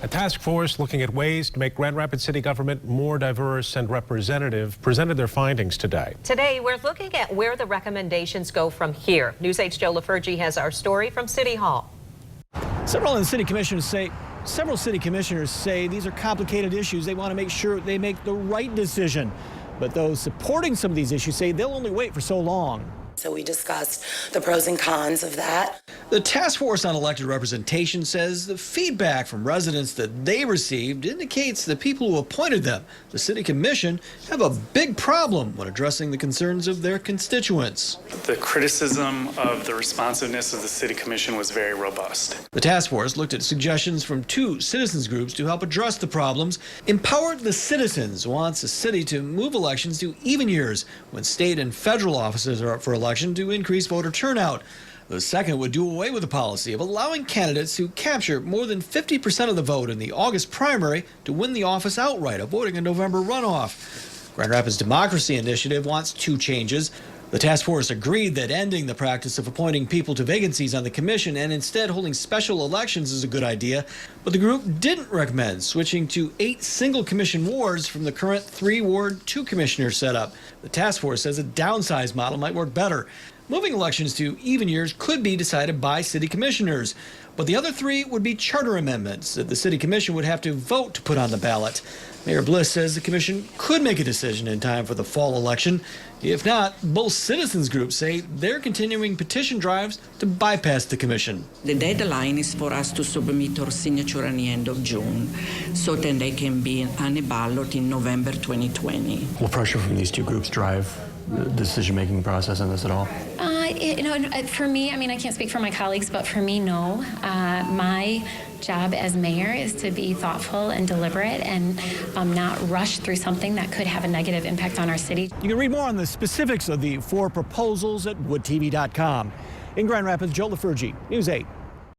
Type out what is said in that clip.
A task force looking at ways to make Grand Rapids City government more diverse and representative presented their findings today. Today, we're looking at where the recommendations go from here. News 8's Joe LaFurgey has our story from City Hall. Several city commissioners say these are complicated issues. They want to make sure they make the right decision. But those supporting some of these issues say they'll only wait for so long. So we discussed the pros and cons of that. The Task Force on Elected Representation says the feedback from residents that they received indicates the people who appointed them, the City Commission, have a big problem when addressing the concerns of their constituents. The criticism of the responsiveness of the City Commission was very robust. The task force looked at suggestions from 2 citizens groups to help address the problems. Empower the Citizens wants the city to move elections to even years when state and federal offices are up for election to increase voter turnout. The second would do away with the policy of allowing candidates who capture more than 50% of the vote in the August primary to win the office outright, avoiding a November runoff. Grand Rapids Democracy Initiative wants 2 changes. The task force agreed that ending the practice of appointing people to vacancies on the commission and instead holding special elections is a good idea, but the group didn't recommend switching to 8 single commission wards from the current 3-ward 2-commissioner setup. The task force says a downsized model might work better. Moving elections to even years could be decided by city commissioners, but the other 3 would be charter amendments that the city commission would have to vote to put on the ballot. Mayor Bliss says the commission could make a decision in time for the fall election. If not, both citizens groups say they're continuing petition drives to bypass the commission. The deadline is for us to submit our signature at the end of June, so then they can be on a ballot in November 2020. Will pressure from these 2 groups drive the decision-making process on this at all? For me, I can't speak for my colleagues, but for me, no. My job as mayor is to be thoughtful and deliberate and not rush through something that could have a negative impact on our city. You can read more on the specifics of the 4 proposals at woodtv.com. In Grand Rapids, Joe LaFurgey, News 8.